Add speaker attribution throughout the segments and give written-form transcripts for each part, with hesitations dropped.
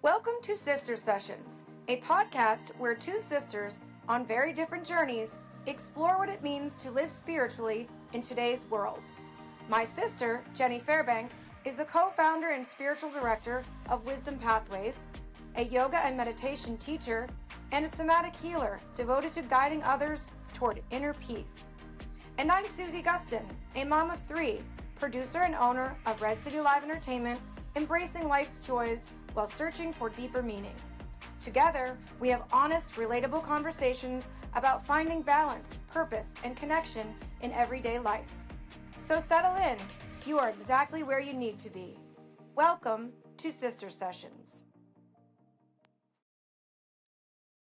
Speaker 1: Welcome to Sister Sessions, a podcast where two sisters on very different journeys explore what it means to live spiritually in today's world. My sister, Jenny Fairbank, is the co-founder and spiritual director of Wisdom Pathways, a yoga and meditation teacher, and a somatic healer devoted to guiding others toward inner peace. And I'm Susie Gustin, a mom of three, producer and owner of Red City Live Entertainment, embracing life's joys while searching for deeper meaning. Together, we have honest, relatable conversations about finding balance, purpose, and connection in everyday life. So settle in. You are exactly where you need to be. Welcome to Sister Sessions.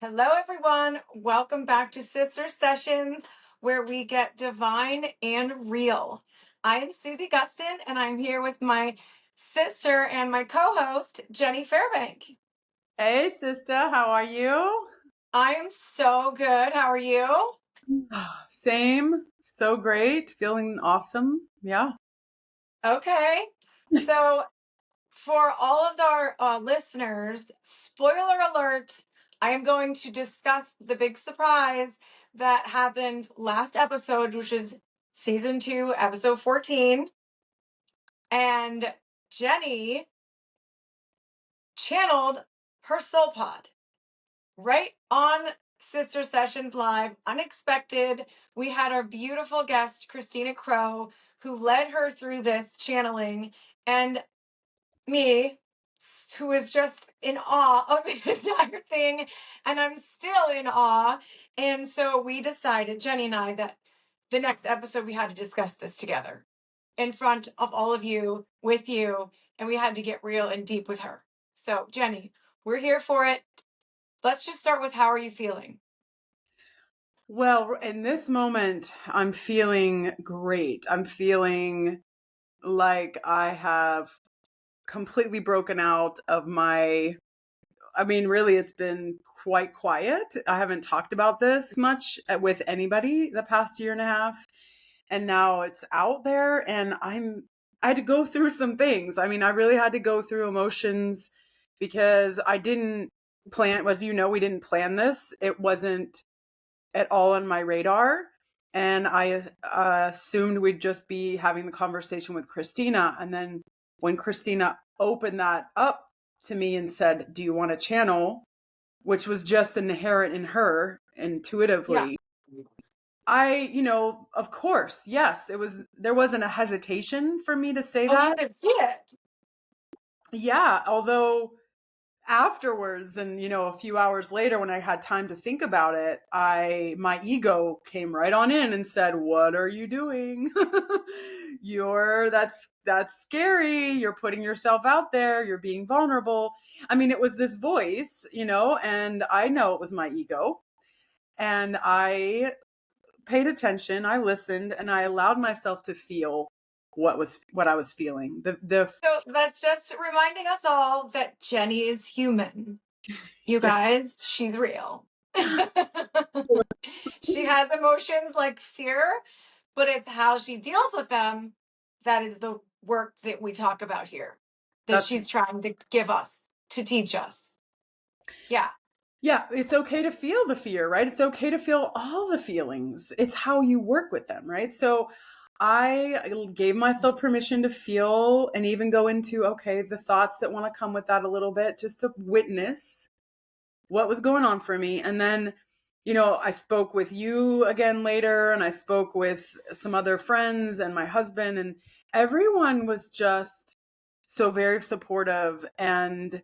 Speaker 1: Hello, everyone. Welcome back to Sister Sessions, where we get divine and real. I am Susie Gustin, and I'm here with my sister and my co-host, Jenny Fairbank.
Speaker 2: Hey, sister, how are you?
Speaker 1: I am so good. How are you?
Speaker 2: Same. So great. Feeling awesome. Yeah.
Speaker 1: Okay. So for all of our listeners, spoiler alert, I am going to discuss the big surprise that happened last episode, which is season 2, episode 14. And Jenny channeled her soul pod right on Sister Sessions Live, unexpected. We had our beautiful guest, Christina Crow, who led her through this channeling, and me, who is just in awe of the entire thing, and I'm still in awe. And so we decided, Jenny and I, that the next episode we had to discuss this together in front of all of you, with you, and we had to get real and deep with her. So, Jenny, we're here for it. Let's just start with, how are you feeling?
Speaker 2: Well, in this moment, I'm feeling great. I'm feeling like I have completely broken out of really, it's been quite quiet. I haven't talked about this much with anybody the past year and a half. And now it's out there, and I had to go through some things. I really had to go through emotions because I didn't plan, as you know, we didn't plan this. It wasn't at all on my radar. And I assumed we'd just be having the conversation with Christina. And then when Christina opened that up to me and said, "Do you want to channel?" which was just inherent in her intuitively. Yeah. Of course, yes, there wasn't a hesitation for me to say that.
Speaker 1: You could see it.
Speaker 2: Yeah, although afterwards and a few hours later, when I had time to think about it, my ego came right on in and said, "What are you doing? That's scary. You're putting yourself out there. You're being vulnerable." It was this voice, and I know it was my ego. And I paid attention, I listened, and I allowed myself to feel what I was feeling.
Speaker 1: So that's just reminding us all that Jenny is human. You guys, she's real. She has emotions like fear, but it's how she deals with them that is the work that we talk about here, that she's trying to give us, to teach us. Yeah.
Speaker 2: Yeah, it's okay to feel the fear, right? It's okay to feel all the feelings. It's how you work with them, right? So I gave myself permission to feel and even go into, okay, the thoughts that want to come with that a little bit, just to witness what was going on for me. And then, I spoke with you again later, and I spoke with some other friends and my husband, and everyone was just so very supportive and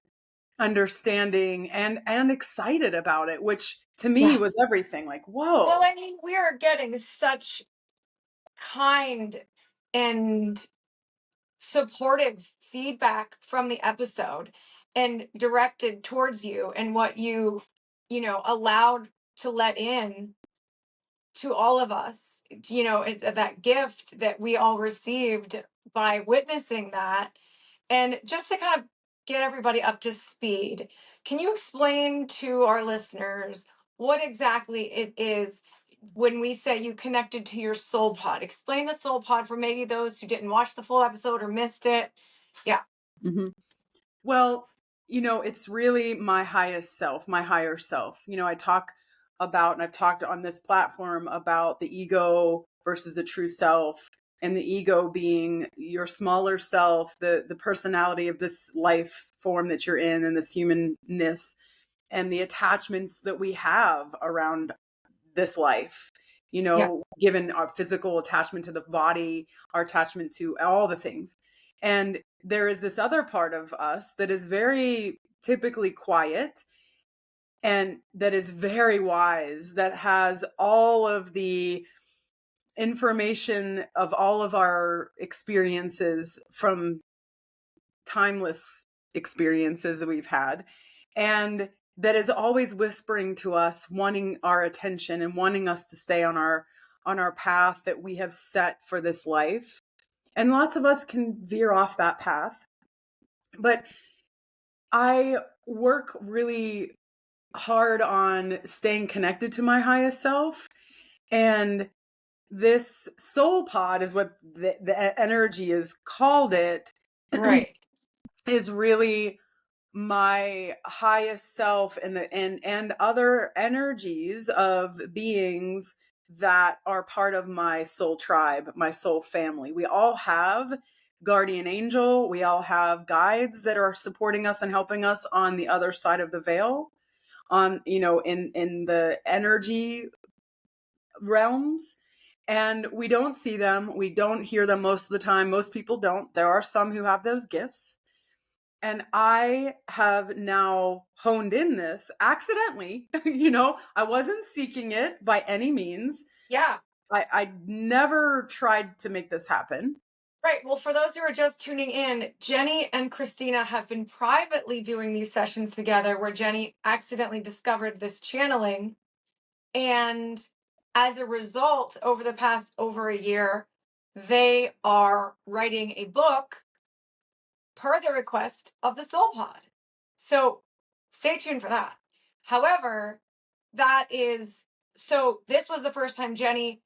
Speaker 2: understanding and excited about it, which to me was everything. Like, whoa.
Speaker 1: Well, we are getting such kind and supportive feedback from the episode and directed towards you and what you allowed to let in to all of us. It's that gift that we all received by witnessing that. And just to kind of get everybody up to speed, can you explain to our listeners what exactly it is when we say you connected to your soul pod? Explain the soul pod for maybe those who didn't watch the full episode or missed it. Yeah.
Speaker 2: Mm-hmm. Well, it's really my highest self, my higher self. I talk about, and I've talked on this platform about the ego versus the true self, and the ego being your smaller self, the personality of this life form that you're in and this humanness, and the attachments that we have around this life,
Speaker 1: Yeah.
Speaker 2: given our physical attachment to the body, our attachment to all the things. And there is this other part of us that is very typically quiet and that is very wise, that has all of the information of all of our experiences from timeless experiences that we've had, and that is always whispering to us, wanting our attention and wanting us to stay on our path that we have set for this life. And lots of us can veer off that path, but I work really hard on staying connected to my highest self. And this soul pod is what the energy is called, it
Speaker 1: Right.
Speaker 2: is really my highest self, and and other energies of beings that are part of my soul tribe, my soul family. We all have guardian angel, we all have guides that are supporting us and helping us on the other side of the veil, on in the energy realms. And we don't see them, we don't hear them most of the time. Most people don't. There are some who have those gifts. And I have now honed in this accidentally. I wasn't seeking it by any means.
Speaker 1: Yeah.
Speaker 2: I never tried to make this happen.
Speaker 1: Right. Well, for those who are just tuning in, Jenny and Christina have been privately doing these sessions together where Jenny accidentally discovered this channeling. And as a result, over the past over a year, they are writing a book per the request of the Soul Pod. So stay tuned for that. However, this was the first time Jenny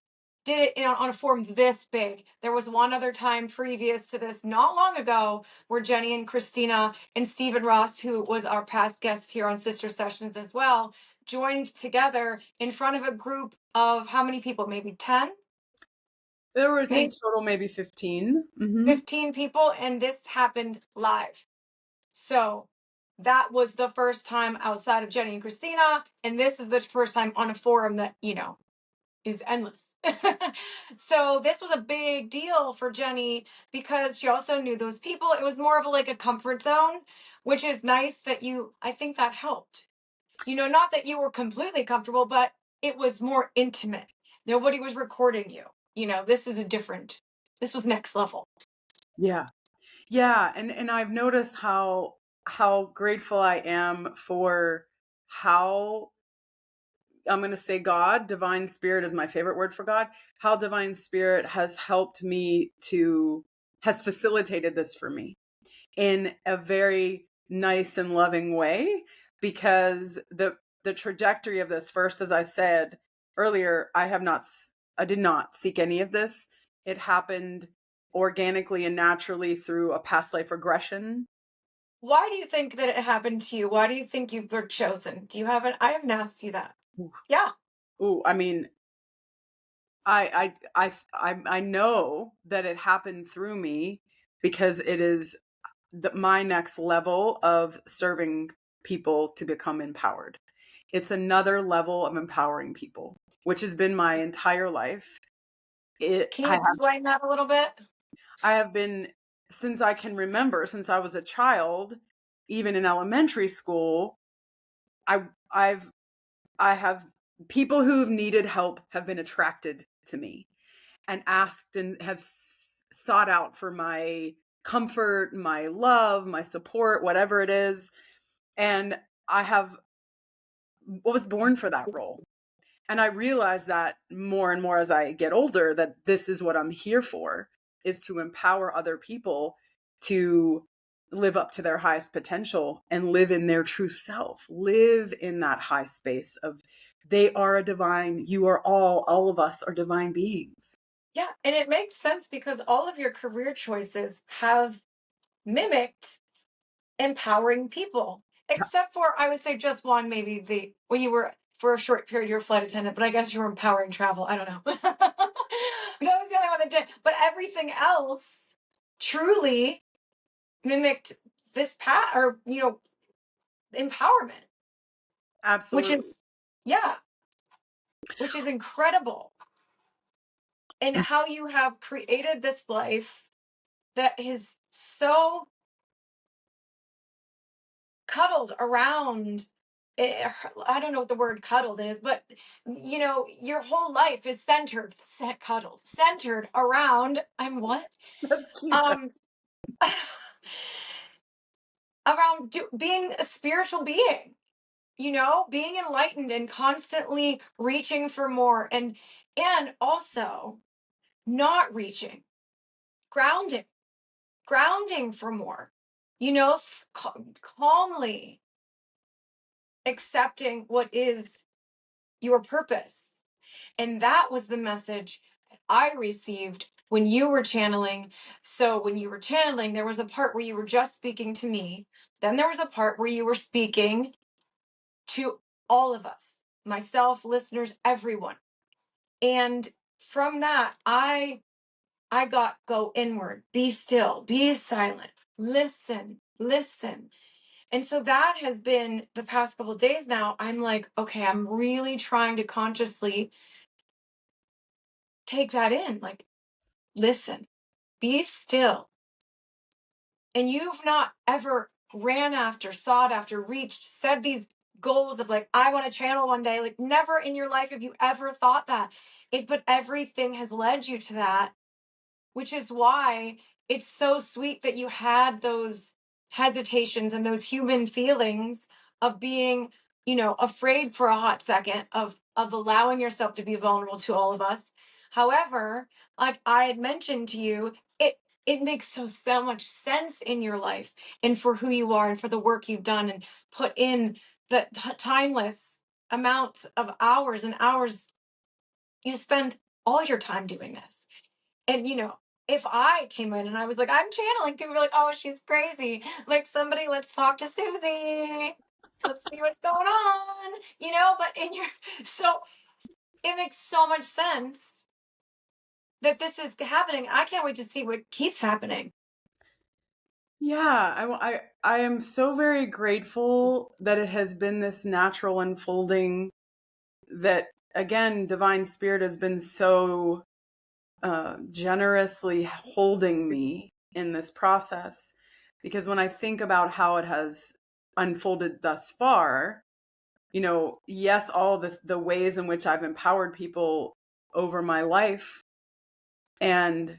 Speaker 1: did it on a forum this big. There was one other time previous to this, not long ago, where Jenny and Christina and Stephen Ross, who was our past guest here on Sister Sessions as well, joined together in front of a group of how many people? Maybe 10?
Speaker 2: There were, I think,
Speaker 1: Maybe
Speaker 2: total maybe 15.
Speaker 1: 15 people, and this happened live. So that was the first time outside of Jenny and Christina, and this is the first time on a forum that, is endless. So this was a big deal for Jenny because she also knew those people. It was more of like a comfort zone, which is nice that I think that helped. Not that you were completely comfortable, but it was more intimate. Nobody was recording you. This was next level.
Speaker 2: Yeah. Yeah. And I've noticed how grateful I am for how, I'm going to say God, divine spirit is my favorite word for God, how divine spirit has helped me has facilitated this for me in a very nice and loving way, because the trajectory of this, first, as I said earlier, I did not seek any of this. It happened organically and naturally through a past life regression.
Speaker 1: Why do you think that it happened to you? Why do you think you were chosen? I haven't asked you that. Yeah.
Speaker 2: Ooh, I mean, I know that it happened through me because it is my next level of serving people to become empowered. It's another level of empowering people, which has been my entire life.
Speaker 1: Can you explain that a little bit?
Speaker 2: I have been, since I can remember, since I was a child, even in elementary school, I have people who've needed help have been attracted to me and asked and have sought out for my comfort, my love, my support, whatever it is. And I was born for that role. And I realize that more and more as I get older, that this is what I'm here for, is to empower other people to live up to their highest potential and live in their true self, live in that high space of they are a divine, you are all of us are divine beings.
Speaker 1: Yeah, and it makes sense because all of your career choices have mimicked empowering people. Except for, I would say just one, maybe when you were, for a short period, you're a flight attendant, but I guess you were empowering travel. I don't know. That was the only one that did. But everything else truly mimicked this path, or, empowerment, which
Speaker 2: Absolutely.
Speaker 1: is, yeah, which is incredible. And how you have created this life that is so cuddled around it. I don't know what the word cuddled is, but your whole life is cuddled, centered around, I'm what?
Speaker 2: That's cute.
Speaker 1: Um, around being a spiritual being, being enlightened and constantly reaching for more, and also not reaching, grounding, grounding for more, calmly accepting what is your purpose. And that was the message I received when you were channeling. So when you were channeling, there was a part where you were just speaking to me. Then there was a part where you were speaking to all of us, myself, listeners, everyone. And from that, I got go inward, be still, be silent, listen, listen. And so that has been the past couple of days now. I'm like, okay, I'm really trying to consciously take that in. Like, listen, be still. And you've not ever ran after, sought after, reached, said these goals of like, I want to channel one day. Like, never in your life have you ever thought that. But everything has led you to that, which is why it's so sweet that you had those hesitations and those human feelings of being, afraid for a hot second, of allowing yourself to be vulnerable to all of us. However, like I had mentioned to you, it makes so much sense in your life and for who you are and for the work you've done and put in the timeless amounts of hours and hours. You spend all your time doing this. And, if I came in and I was like, I'm channeling, people were like, oh, she's crazy. Like, somebody, let's talk to Susie. Let's see what's going on, but so it makes so much sense that this is happening. I can't wait to see what keeps happening.
Speaker 2: Yeah, I am so very grateful that it has been this natural unfolding, that again, Divine Spirit has been so generously holding me in this process. Because when I think about how it has unfolded thus far, yes, all the ways in which I've empowered people over my life, and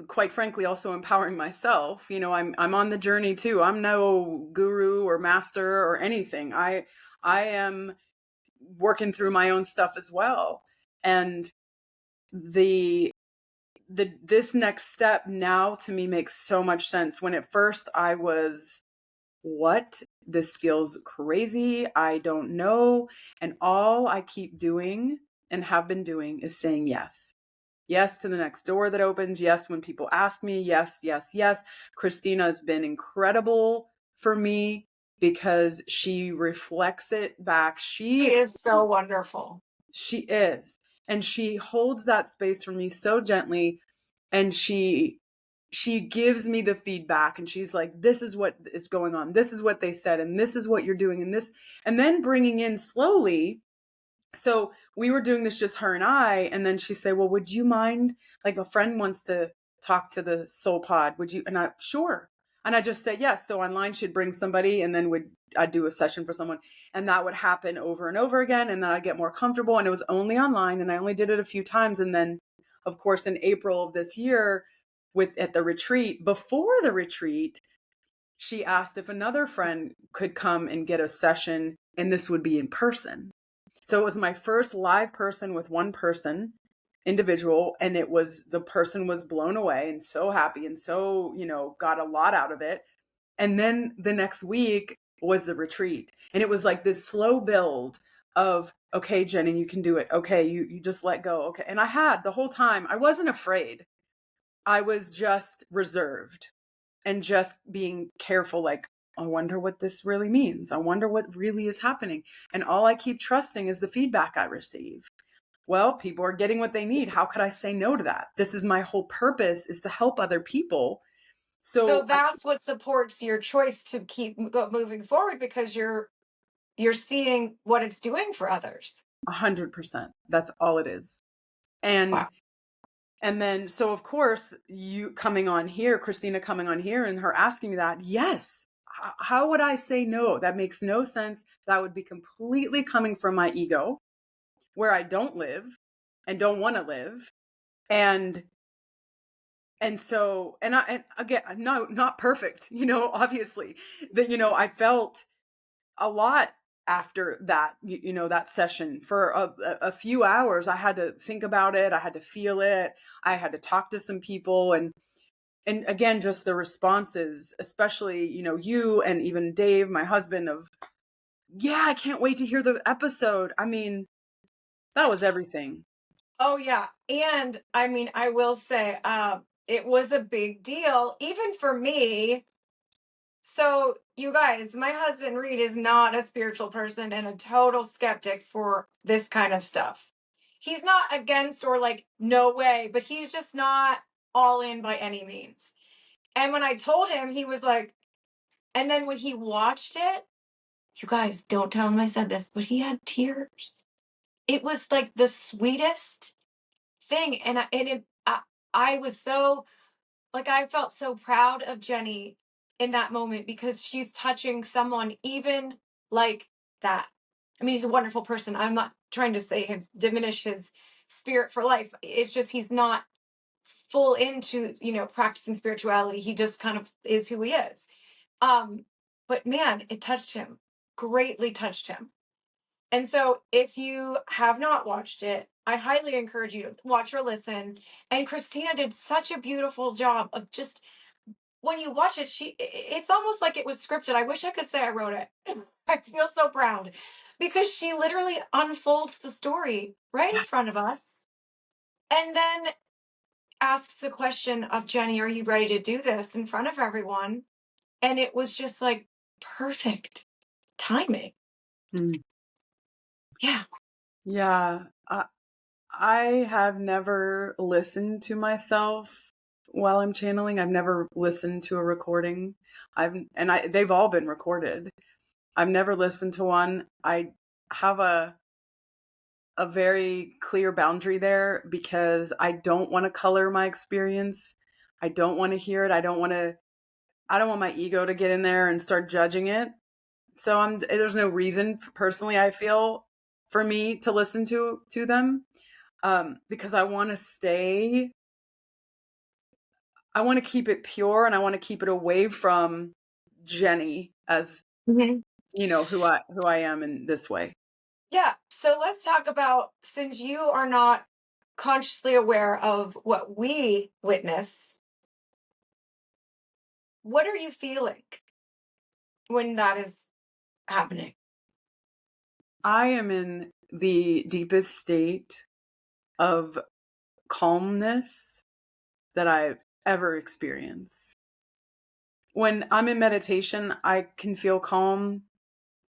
Speaker 2: quite frankly also empowering myself. I'm on the journey too. I'm no guru or master or anything. I am working through my own stuff as well. And this next step now to me makes so much sense. When at first I was, what? This feels crazy. I don't know. And all I keep doing and have been doing is saying yes. Yes to the next door that opens. Yes, when people ask me. Yes, yes, yes. Christina has been incredible for me because she reflects it back.
Speaker 1: She is so wonderful.
Speaker 2: She is. And she holds that space for me so gently. And she gives me the feedback, and she's like, this is what is going on. This is what they said. And this is what you're doing. And then bringing in slowly. So we were doing this just her and I, and then she said, well, would you mind, like a friend wants to talk to the soul pod, would you? And I, sure. And I just said yes. So online she'd bring somebody, and then I'd do a session for someone, and that would happen over and over again. And then I'd get more comfortable, and it was only online, and I only did it a few times. And then of course, in April of this year at the retreat, before the retreat, she asked if another friend could come and get a session, and this would be in person. So it was my first live person with one person, individual, and the person was blown away and so happy and so, got a lot out of it. And then the next week was the retreat. And it was like this slow build of, okay, Jenny, you can do it. Okay, you just let go. Okay. And I had the whole time, I wasn't afraid. I was just reserved. and just being careful, like, I wonder what this really means. I wonder what really is happening. And all I keep trusting is the feedback I receive. Well, people are getting what they need. How could I say no to that? This is my whole purpose, is to help other people.
Speaker 1: So
Speaker 2: So
Speaker 1: that's what supports your choice to keep moving forward, because you're seeing what it's doing for others.
Speaker 2: 100%, that's all it is. And
Speaker 1: Wow.
Speaker 2: And then, so of course, you coming on here, Christina coming on here and her asking me that, yes. How would I say no? That makes no sense. That would be completely coming from my ego, where I don't live and don't want to live. And so, and again, no, not perfect, obviously, that, I felt a lot after that, that session for a few hours. I had to think about it. I had to feel it. I had to talk to some people, and again, just the responses, especially, you and even Dave, my husband, of, yeah, I can't wait to hear the episode. I mean, that was everything.
Speaker 1: Oh yeah. And I mean, I will say, it was a big deal, even for me. So, you guys, my husband Reed is not a spiritual person and a total skeptic for this kind of stuff. He's not against or like, no way, but he's just not all in by any means. And when I told him, he was like, and then when he watched it, you guys, don't tell him I said this, but he had tears. It was like the sweetest thing. I was so, like, I felt so proud of Jenny in that moment, because she's touching someone even like that. I mean, he's a wonderful person. I'm not trying to say him diminish his spirit for life. It's just he's not full into, practicing spirituality. He just kind of is who he is. But man, it touched him, greatly touched him. And so if you have not watched it, I highly encourage you to watch or listen. And Christina did such a beautiful job of just, when you watch it, it's almost like it was scripted. I wish I could say I wrote it. I feel so proud, because she literally unfolds the story right in front of us, and then asks the question of Jenny, are you ready to do this, in front of everyone? And it was just like perfect timing.
Speaker 2: Mm.
Speaker 1: Yeah.
Speaker 2: Yeah. I have never listened to myself while I'm channeling. I've never listened to a recording. They've all been recorded. I've never listened to one. I have a very clear boundary there, because I don't want to color my experience. I don't want to hear it. I don't want my ego to get in there and start judging it. So there's no reason, personally, I feel, for me to listen to them, because I want to keep it pure, and I want to keep it away from Jenny as,
Speaker 1: Mhm.
Speaker 2: who I am in this way.
Speaker 1: Yeah. So let's talk about, since you are not consciously aware of what we witness, what are you feeling when that is happening?
Speaker 2: I am in the deepest state of calmness that I've ever experienced. When I'm in meditation, I can feel calm,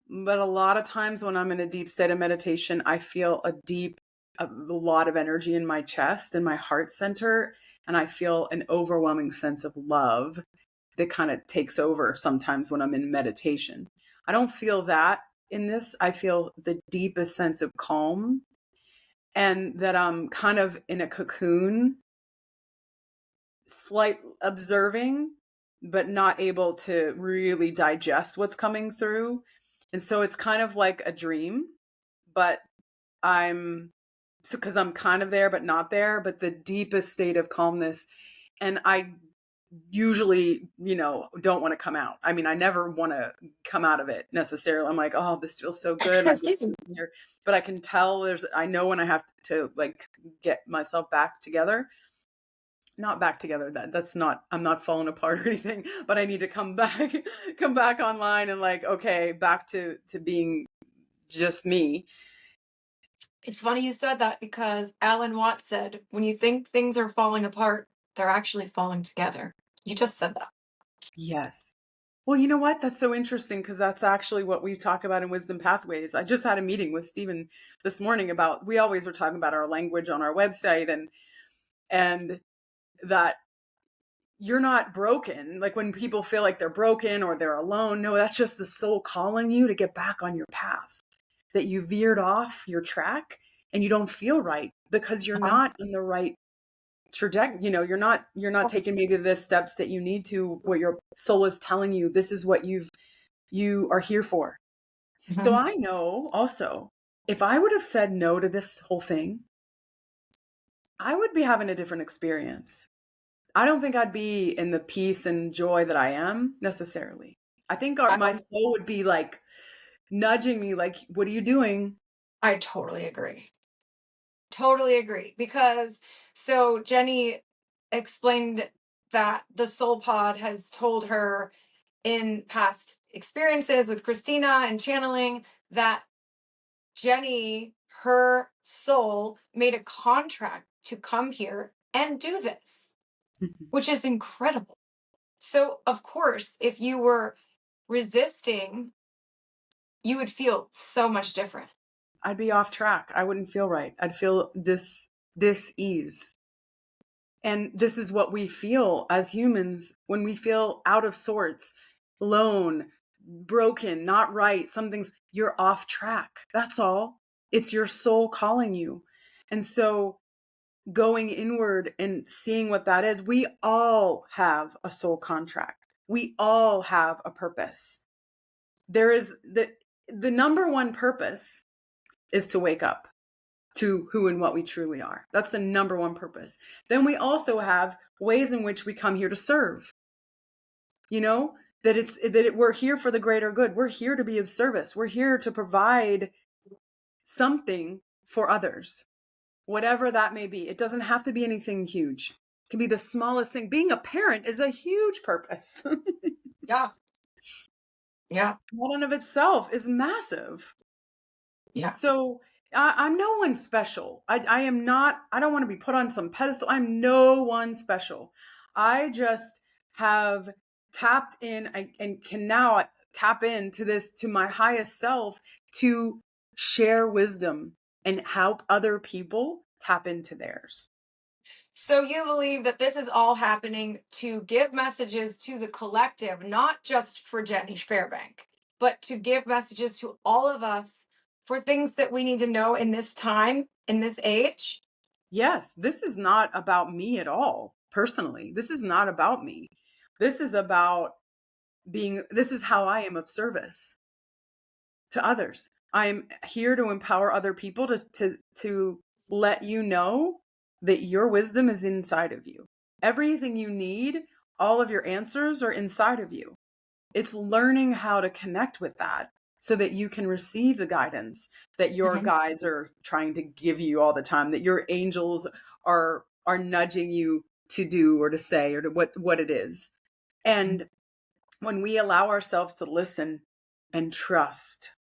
Speaker 2: but a lot of times when I'm in a deep state of meditation, I feel a lot of energy in my chest and my heart center, and I feel an overwhelming sense of love that kind of takes over sometimes when I'm in meditation. I don't feel that in this. I feel the deepest sense of calm, and that I'm kind of in a cocoon, slight observing, but not able to really digest what's coming through. And so it's kind of like a dream, but because I'm kind of there, but not there, but the deepest state of calmness. And I usually, don't want to come out. I mean, I never want to come out of it necessarily. I'm like, oh, this feels so good. Here. But I can tell I know when I have to like get myself back together. Not back together. That's not, I'm not falling apart or anything, but I need to come back online and like, okay, back to being just me.
Speaker 1: It's funny you said that, because Alan Watts said, when you think things are falling apart, they're actually falling together. You just said that.
Speaker 2: Yes. Well, you know what? That's so interesting because that's actually what we talk about in Wisdom Pathways. I just had a meeting with Stephen this morning about, we always were talking about our language on our website, and that you're not broken. Like when people feel like they're broken or they're alone, no, that's just the soul calling you to get back on your path, that you veered off your track and you don't feel right because you're
Speaker 1: Um,
Speaker 2: not in the right trajectory. You're not taking maybe the steps that you need to, where your soul is telling you this is what you are here for. So
Speaker 1: mhm.
Speaker 2: I know also, if I would have said no to this whole thing, I would be having a different experience. I don't think I'd be in the peace and joy that I am necessarily. I think
Speaker 1: I,
Speaker 2: my soul would be like nudging me, like, what are you doing?
Speaker 1: I totally agree. Totally agree. Because so Jenny explained that the soul pod has told her in past experiences with Christina and channeling that Jenny, her soul, made a contract to come here and do this,
Speaker 2: Mhm.
Speaker 1: which is incredible. So, of course, if you were resisting, you would feel so much different.
Speaker 2: I'd be off track. I wouldn't feel right. I'd feel dis-ease. And this is what we feel as humans when we feel out of sorts, alone, broken, not right. Something's, you're off track. That's all. It's your soul calling you. And so going inward and seeing what that is, we all have a soul contract. We all have a purpose. There is the number one purpose is to wake up to who and what we truly are. That's the number one purpose. Then we also have ways in which we come here to serve. You know, we're here for the greater good. We're here to be of service. We're here to provide something for others, whatever that may be. It doesn't have to be anything huge. It can be the smallest thing. Being a parent is a huge purpose.
Speaker 1: Yeah. Yeah.
Speaker 2: That in of itself is massive.
Speaker 1: Yeah.
Speaker 2: So I'm no one special. I am not, I don't want to be put on some pedestal. I'm no one special. I just have tapped in and can now tap into this, to my highest self, to share wisdom and help other people tap into theirs.
Speaker 1: So you believe that this is all happening to give messages to the collective, not just for Jenny Fairbank, but to give messages to all of us for things that we need to know in this time, in this age?
Speaker 2: Yes, this is not about me at all, personally. This is not about me. This is about this is how I am of service to others. I'm here to empower other people to let you know that your wisdom is inside of you. Everything you need, all of your answers are inside of you. It's learning how to connect with that so that you can receive the guidance that your
Speaker 1: Mhm.
Speaker 2: guides are trying to give you all the time, that your angels are nudging you to do or to say or to what it is. And when we allow ourselves to listen and trust,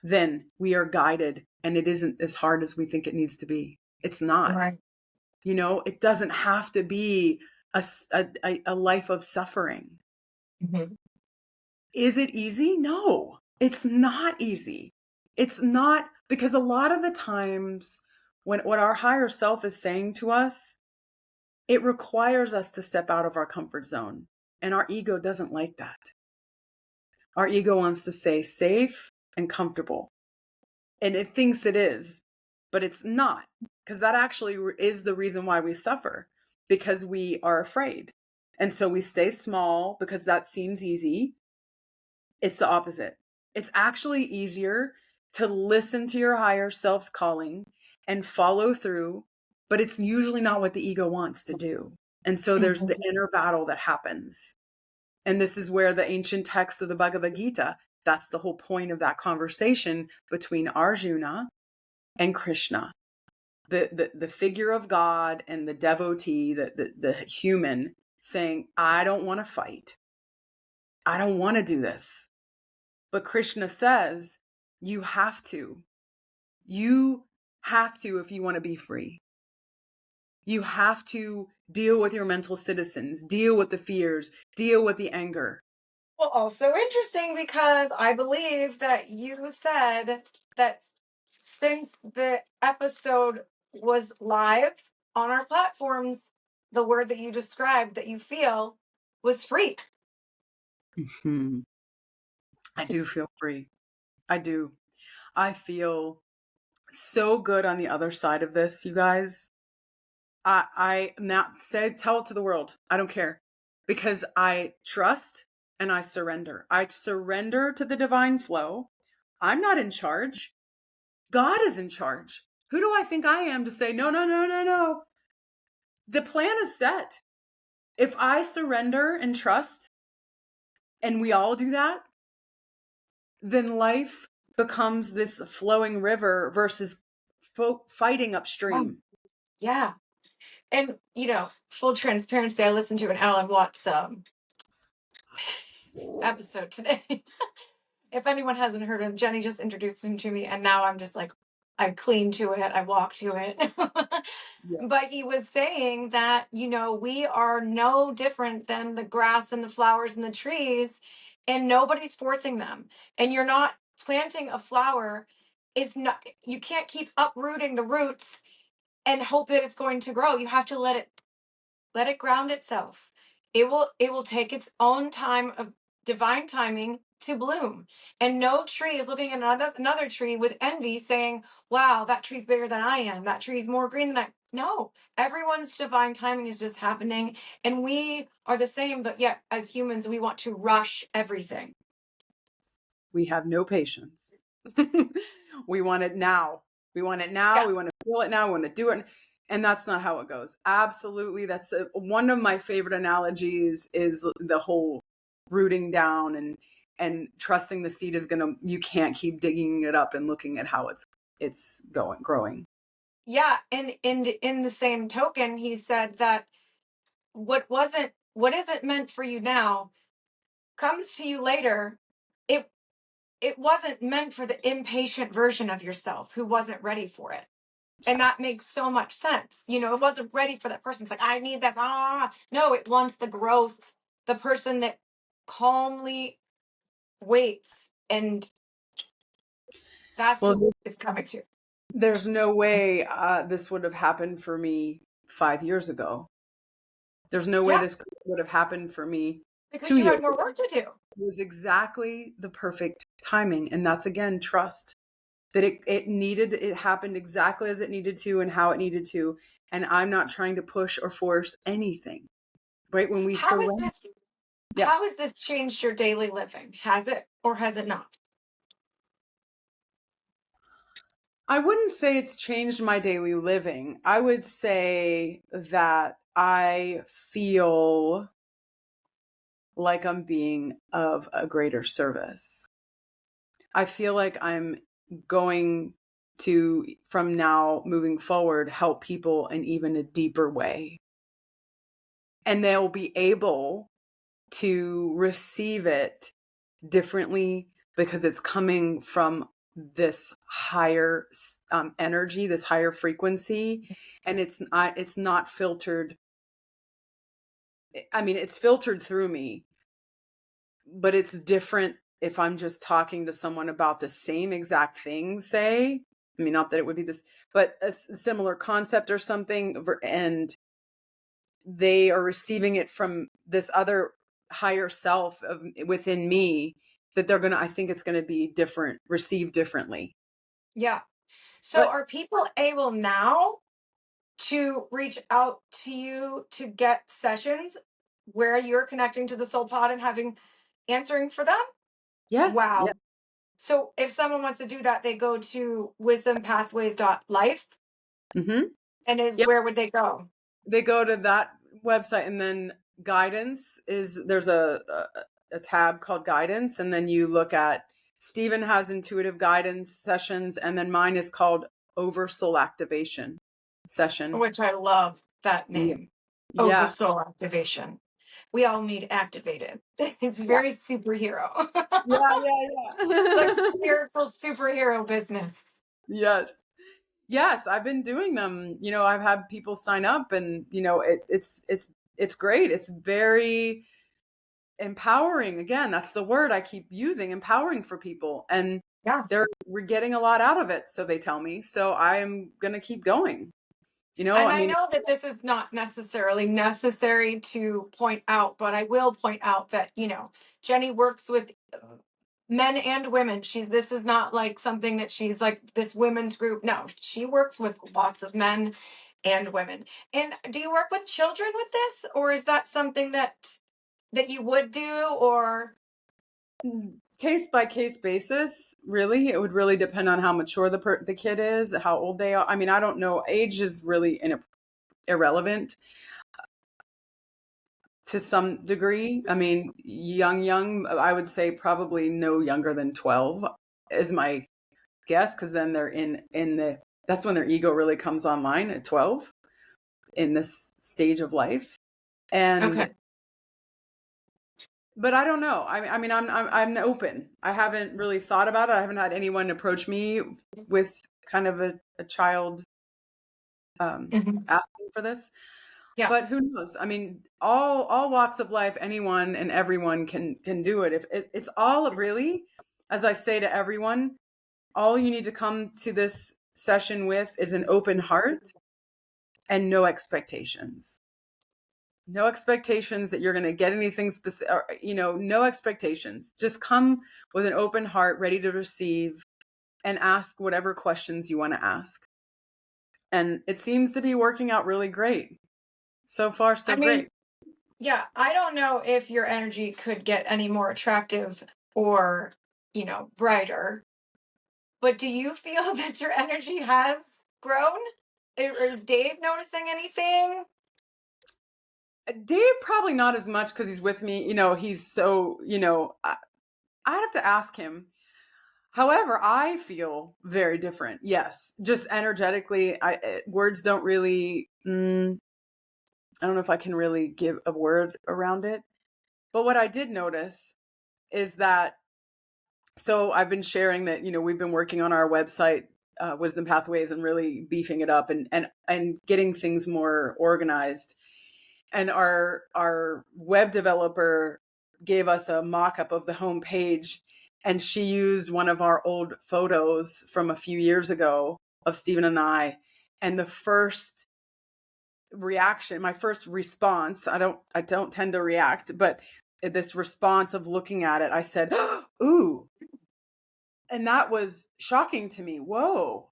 Speaker 2: then we are guided, and it isn't as hard as we think it needs to be. It's not.
Speaker 1: Right.
Speaker 2: It doesn't have to be a life of suffering.
Speaker 1: Mhm.
Speaker 2: Is it easy? No, it's not easy. It's not, because a lot of the times when what our higher self is saying to us, it requires us to step out of our comfort zone. And our ego doesn't like that. Our ego wants to stay safe and comfortable. And it thinks it is, but it's not, because that actually is the reason why we suffer, because we are afraid. And so we stay small because that seems easy. It's the opposite. It's actually easier to listen to your higher self's calling and follow through, but it's usually not what the ego wants to do. And so there's the
Speaker 1: Mhm.
Speaker 2: inner battle that happens. And this is where the ancient text of the Bhagavad Gita, that's the whole point of that conversation between Arjuna and Krishna, the figure of God and the devotee, the human, saying, I don't want to fight. I don't want to do this. But Krishna says, you have to. You have to if you want to be free. You have to deal with your mental citizens, deal with the fears, deal with the anger.
Speaker 1: Well, also interesting because I believe that you said that since the episode was live on our platforms, the word that you described that you feel was free.
Speaker 2: Mhm. I do feel free. I do. I feel so good on the other side of this, you guys. I now say, tell it to the world. I don't care, because I trust and I surrender. I surrender to the divine flow. I'm not in charge. God is in charge. Who do I think I am to say, no, no, no, no, no? The plan is set. If I surrender and trust, and we all do that, then life becomes this flowing river versus fighting upstream.
Speaker 1: Yeah. And, full transparency, I listened to an Alan Watts episode today. If anyone hasn't heard him, Jenny just introduced him to me, and now I'm just like, I cling to it, I walk to it.
Speaker 2: Yeah.
Speaker 1: But he was saying that, we are no different than the grass and the flowers and the trees, and nobody's forcing them. And you're not planting a flower. It's not, you can't keep uprooting the roots and hope that it's going to grow. You have to let it ground itself. It will take its own time of divine timing to bloom. And no tree is looking at another tree with envy saying, wow, that tree's bigger than I am, that tree's more green than I. No, everyone's divine timing is just happening, and we are the same, but yet as humans we want to rush everything.
Speaker 2: We have no patience. We want it now. We want it now.
Speaker 1: Yeah.
Speaker 2: We want to feel it now. We want to do it. And that's not how it goes. Absolutely. That's one of my favorite analogies is the whole rooting down and trusting the seed is you can't keep digging it up and looking at how it's growing.
Speaker 1: Yeah. And in the same token, he said that what isn't meant for you now comes to you later. It wasn't meant for the impatient version of yourself who wasn't ready for it. And that makes so much sense. It wasn't ready for that person. It's like, I need this. No, it wants the growth, the person that calmly waits. And that's
Speaker 2: Well,
Speaker 1: who it's coming to.
Speaker 2: there's no way this would have happened for me 5 years ago. There's no way this would have happened for me
Speaker 1: Because
Speaker 2: 2
Speaker 1: you
Speaker 2: years
Speaker 1: had more
Speaker 2: ago.
Speaker 1: work to do.
Speaker 2: It was exactly the perfect timing. And that's, again, trust that it happened exactly as it needed to and how it needed to. And I'm not trying to push or force anything, right? When we surrender.
Speaker 1: How has this changed your daily living? Has it or has it not?
Speaker 2: I wouldn't say it's changed my daily living. I would say that I feel like I'm being of a greater service. I feel like I'm going to, from now moving forward, help people in even a deeper way. And they'll be able to receive it differently because it's coming from this higher energy, this higher frequency, and it's not filtered. I mean, it's filtered through me, but it's different if I'm just talking to someone about the same exact thing, say. I mean, not that it would be this, but a similar concept or something, and they are receiving it from this other higher self within me, that I think it's going to be different, received differently.
Speaker 1: Yeah. So are people able now to reach out to you to get sessions where you're connecting to the soul pod and answering for them?
Speaker 2: Yes.
Speaker 1: Wow.
Speaker 2: Yes.
Speaker 1: So if someone wants to do that, they go to wisdompathways.life.
Speaker 2: Mm-hmm.
Speaker 1: And
Speaker 2: Yep.
Speaker 1: where would they go?
Speaker 2: They go to that website, and then there's a tab called guidance, and then you look at, Stephen has intuitive guidance sessions, and then mine is called Oversoul Activation session.
Speaker 1: Which I love that name.
Speaker 2: Yeah.
Speaker 1: Oversoul Activation. We all need activated. It's very superhero.
Speaker 2: Yeah.
Speaker 1: Like spiritual superhero business.
Speaker 2: Yes. Yes, I've been doing them. I've had people sign up, and it's great. It's very empowering. Again, that's the word I keep using, empowering for people. And
Speaker 1: Yeah.
Speaker 2: we're getting a lot out of it, so they tell me. So I'm going to keep going.
Speaker 1: And
Speaker 2: I
Speaker 1: I
Speaker 2: mean,
Speaker 1: know that this is not necessarily necessary to point out, but I will point out that, Jenny works with men and women. This is not like something that she's like this women's group. No, she works with lots of men and women. And do you work with children with this, or is that something that you would do, or
Speaker 2: case by case basis, really. It would really depend on how mature the kid is, how old they are. I mean, I don't know. Age is really irrelevant to some degree. I mean, young, I would say probably no younger than 12 is my guess, because then they're that's when their ego really comes online at 12 in this stage of life.
Speaker 1: okay?
Speaker 2: And but I don't know. I mean, I'm open. I haven't really thought about it. I haven't had anyone approach me with kind of a child
Speaker 1: Mhm.
Speaker 2: asking for this.
Speaker 1: Yeah.
Speaker 2: But who knows? I mean, all walks of life, anyone and everyone can do it. If it's all really, as I say to everyone, all you need to come to this session with is an open heart and no expectations. No expectations that you're going to get anything specific, no expectations. Just come with an open heart, ready to receive, and ask whatever questions you want to ask. And it seems to be working out really great. So far, so
Speaker 1: I mean,
Speaker 2: great.
Speaker 1: yeah, I don't know if your energy could get any more attractive or, brighter, but do you feel that your energy has grown? Or is Dave noticing anything?
Speaker 2: Dave, probably not as much because he's with me. He's so, I have to ask him. However, I feel very different. Yes, just energetically, words don't really. I don't know if I can really give a word around it. But what I did notice is that. So I've been sharing that we've been working on our website, Wisdom Pathways, and really beefing it up and getting things more organized. And our web developer gave us a mock-up of the homepage, and she used one of our old photos from a few years ago of Stephen and I. And the first reaction, my first response, I don't tend to react, but this response of looking at it, I said, ooh. And that was shocking to me. Whoa,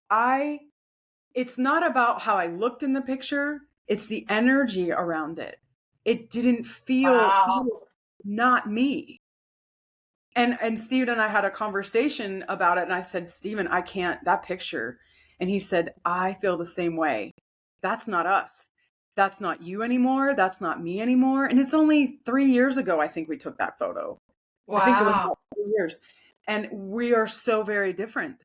Speaker 2: it's not about how I looked in the picture, it's the energy around it. It didn't feel
Speaker 1: Wow.
Speaker 2: not me. And Steven and I had a conversation about it, and I said, Steven, I can't, that picture. And he said, I feel the same way. That's not us. That's not you anymore. That's not me anymore. And it's only 3 years ago, I think we took that photo. I think it was
Speaker 1: Wow.
Speaker 2: about 3 years. And we are so very different.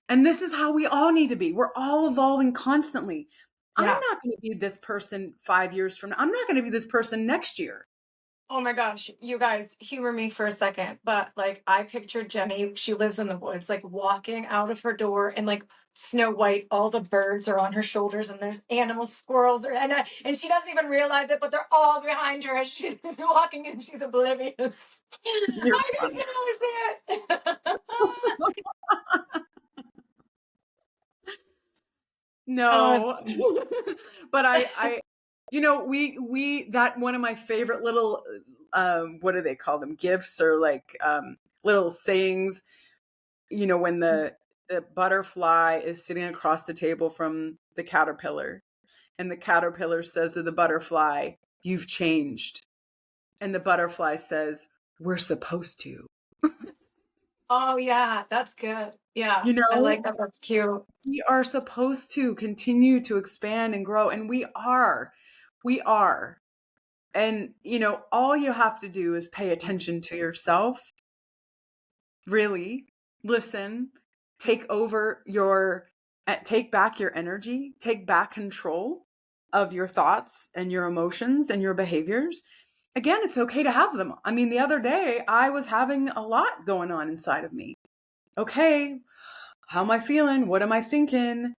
Speaker 2: And this is how we all need to be. We're all evolving constantly. I'm
Speaker 1: Yeah.
Speaker 2: not going to be this person 5 years from now. I'm not going to be this person next year.
Speaker 1: Oh my gosh, you guys, humor me for a second, but like I pictured Jenny, she lives in the woods, like walking out of her door and like Snow White, all the birds are on her shoulders and there's animals, squirrels, and she doesn't even realize it, but they're all behind her as she's walking and she's oblivious.
Speaker 2: You're
Speaker 1: I can
Speaker 2: funny.
Speaker 1: totally see it. Oh, it's
Speaker 2: No. But we that one of my favorite little what do they call them? Gifts, or like little sayings, when the butterfly is sitting across the table from the caterpillar, and the caterpillar says to the butterfly, "You've changed." And the butterfly says, "We're supposed to."
Speaker 1: Oh yeah, that's good. Yeah,
Speaker 2: You
Speaker 1: I like
Speaker 2: know,
Speaker 1: that. That's cute.
Speaker 2: we are supposed to continue to expand and grow, and we are. We are. And, all you have to do is pay attention to yourself, really listen, take back your energy, take back control of your thoughts and your emotions and your behaviors. Again, it's okay to have them. I mean, the other day I was having a lot going on inside of me. Okay, how am I feeling? What am I thinking?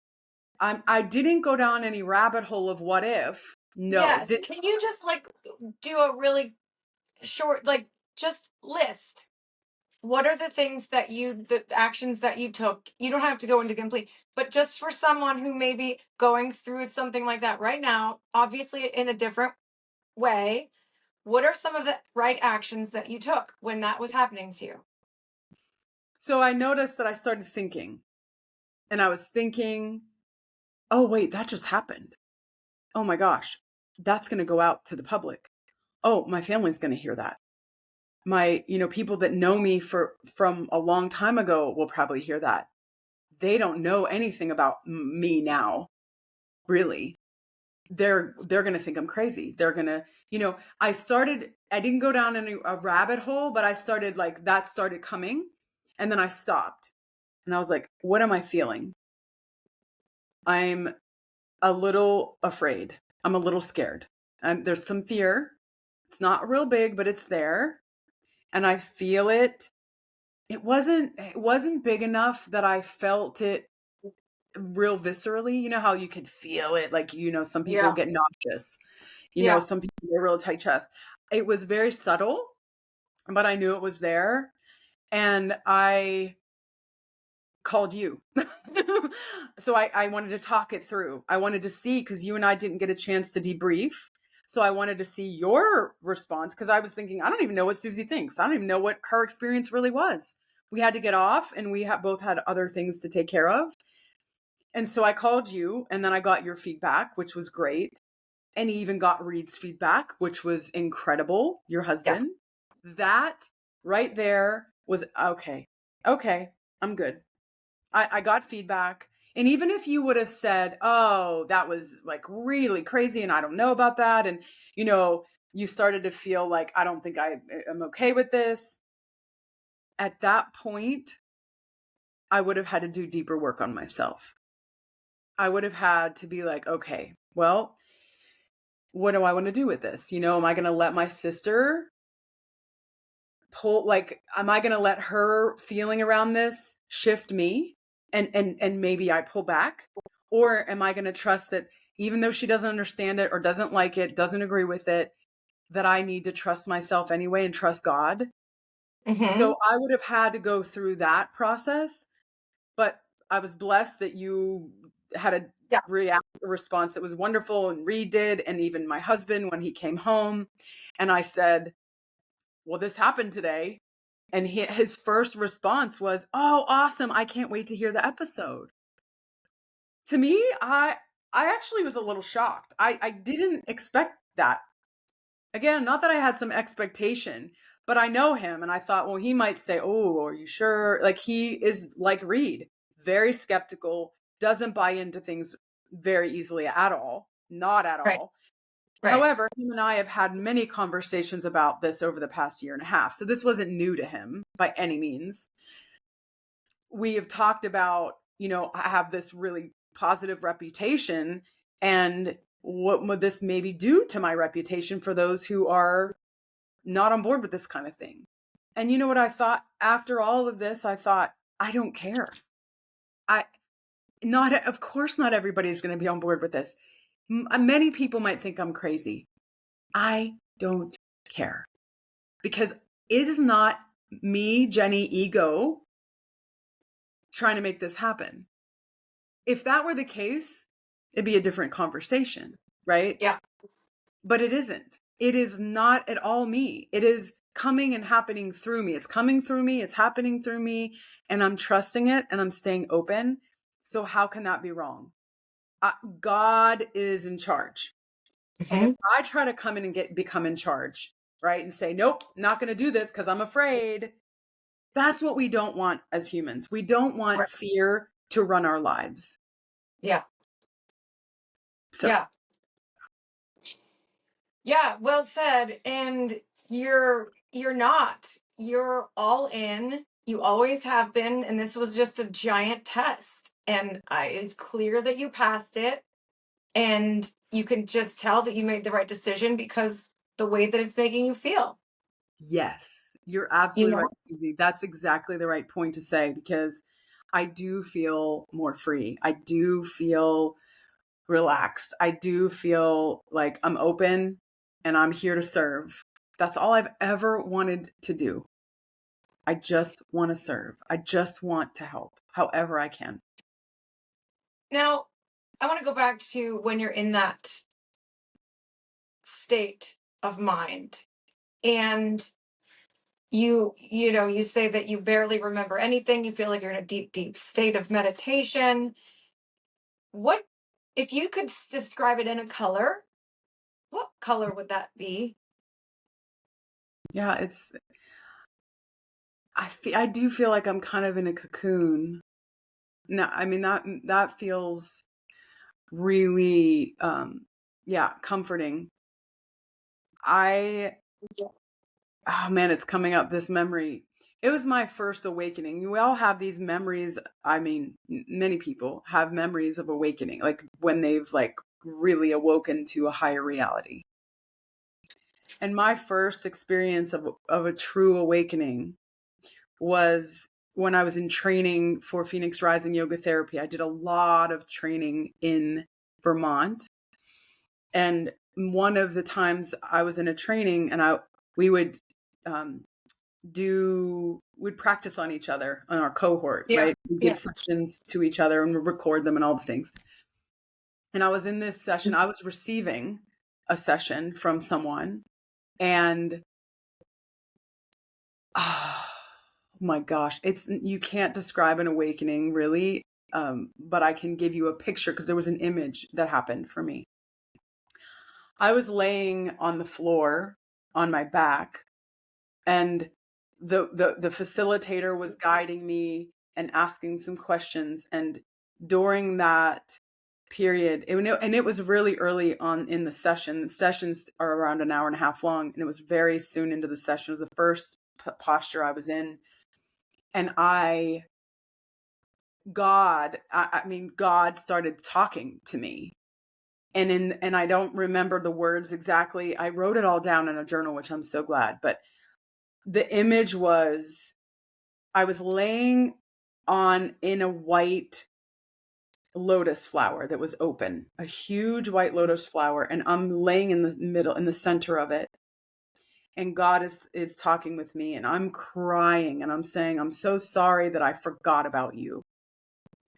Speaker 2: I didn't go down any rabbit hole of what if. No.
Speaker 3: Yes. Can you just like do a really short, like just list? What are the things that the actions that you took? You don't have to go into complete, but just for someone who may be going through something like that right now, obviously in a different way, what are some of the right actions that you took when that was happening to you?
Speaker 2: So I noticed that I started thinking, and I was thinking, oh, wait, that just happened. Oh my gosh, that's going to go out to the public. Oh, my family's going to hear that. My, people that know me from a long time ago will probably hear that. They don't know anything about me now, really. They're going to think I'm crazy. They're going to, I didn't go down a rabbit hole, but I started that started coming, and then I stopped. And I was like, what am I feeling? I'm a little afraid. I'm a little scared. And there's some fear. It's not real big, but it's there. And I feel it. It wasn't big enough that I felt it real viscerally. You know how you could feel it, like, some people get nauseous. Some people get a real tight chest. It was very subtle, but I knew it was there. And I called you. So I wanted to talk it through. I wanted to see, because you and I didn't get a chance to debrief. So I wanted to see your response, because I was thinking, I don't even know what Susie thinks. I don't even know what her experience really was. We had to get off, and we both had other things to take care of. And so I called you, and then I got your feedback, which was great. And even got Reed's feedback, which was incredible, your husband. Yeah. That right there was, okay, I'm good. I got feedback. And even if you would have said, oh, that was like really crazy and I don't know about that, and, you started to feel like, I don't think I am okay with this. At that point, I would have had to do deeper work on myself. I would have had to be like, okay, well, what do I want to do with this? Am I going to let my sister am I going to let her feeling around this shift me? And maybe I pull back? Or am I going to trust that even though she doesn't understand it or doesn't like it, doesn't agree with it, that I need to trust myself anyway and trust God? Mm-hmm. So I would have had to go through that process, but I was blessed that you had a response that was wonderful, and Reed did, and even my husband when he came home. And I said, well, this happened today. And his first response was, oh, awesome. I can't wait to hear the episode. To me, I actually was a little shocked. I didn't expect that. Again, not that I had some expectation, but I know him, and I thought, well, he might say, oh, are you sure? Like, he is like Reed, very skeptical, doesn't buy into things very easily at all. Not at all. Right. However, him and I have had many conversations about this over the past year and a half. So this wasn't new to him by any means. We have talked about, I have this really positive reputation, and what would this maybe do to my reputation for those who are not on board with this kind of thing? And you know what I thought after all of this? I thought, I don't care. Of course not everybody's going to be on board with this. Many people might think I'm crazy. I don't care, because it is not me, Jenny, ego, trying to make this happen. If that were the case, it'd be a different conversation, right? Yeah. But it isn't. It is not at all me. It is coming and happening through me. It's coming through me. It's happening through me. And I'm trusting it, and I'm staying open. So how can that be wrong? God is in charge. Mm-hmm. And if I try to come in and become in charge, right, and say, nope, not going to do this because I'm afraid, that's what we don't want as humans. We don't want fear to run our lives.
Speaker 3: Yeah.
Speaker 2: So.
Speaker 3: Yeah, well said. And you're not. You're all in. You always have been, and this was just a giant test. And it's clear that you passed it. And you can just tell that you made the right decision because the way that it's making you feel.
Speaker 2: Yes, you're absolutely right, Susie. That's exactly the right point to say, because I do feel more free. I do feel relaxed. I do feel like I'm open and I'm here to serve. That's all I've ever wanted to do. I just want to serve. I just want to help however I can.
Speaker 3: Now, I want to go back to when you're in that state of mind and you say that you barely remember anything, you feel like you're in a deep state of meditation. What if you could describe it in a color, what color would that be?
Speaker 2: Yeah, I do feel like I'm kind of in a cocoon. No, I mean that feels really comforting. Oh man, it's coming up, this memory. It was my first awakening. We all have these memories. I mean, many people have memories of awakening, like when they've like really awoken to a higher reality. And my first experience of a true awakening was when I was in training for Phoenix Rising Yoga Therapy. I did a lot of training in Vermont. And one of the times I was in a training and we would we'd practice on each other on our cohort, right? We'd give sessions to each other and record them and all the things. And I was in this session, I was receiving a session from someone, and oh my gosh, you can't describe an awakening really, but I can give you a picture because there was an image that happened for me. I was laying on the floor on my back, and the facilitator was guiding me and asking some questions. And during that period, and it was really early on in the session. The sessions are around an hour and a half long, and it was very soon into the session. It was the first posture I was in. And God started talking to me. And I don't remember the words exactly. I wrote it all down in a journal, which I'm so glad. But the image was, I was laying in a white lotus flower that was open, a huge white lotus flower. And I'm laying in the middle, in the center of it. And God is talking with me, and I'm crying, and I'm saying, I'm so sorry that I forgot about you.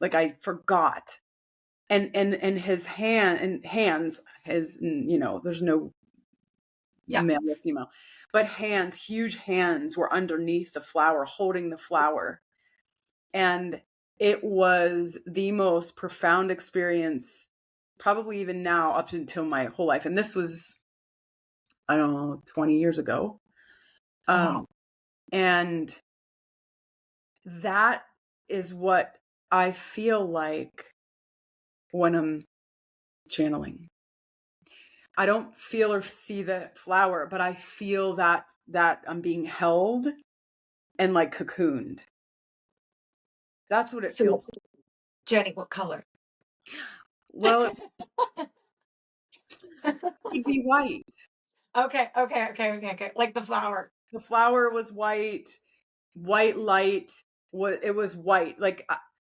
Speaker 2: Like I forgot. And his hands, there's no male or female, but huge hands were underneath the flower, holding the flower. And it was the most profound experience, probably even now, up until my whole life. And this was, I don't know, 20 years ago. And that is what I feel like when I'm channeling. I don't feel or see the flower, but I feel that I'm being held and like cocooned. That's what it feels.
Speaker 3: Jenny, what color?
Speaker 2: Well, it would be white.
Speaker 3: Okay. Like the flower.
Speaker 2: The flower was white light. It was white. Like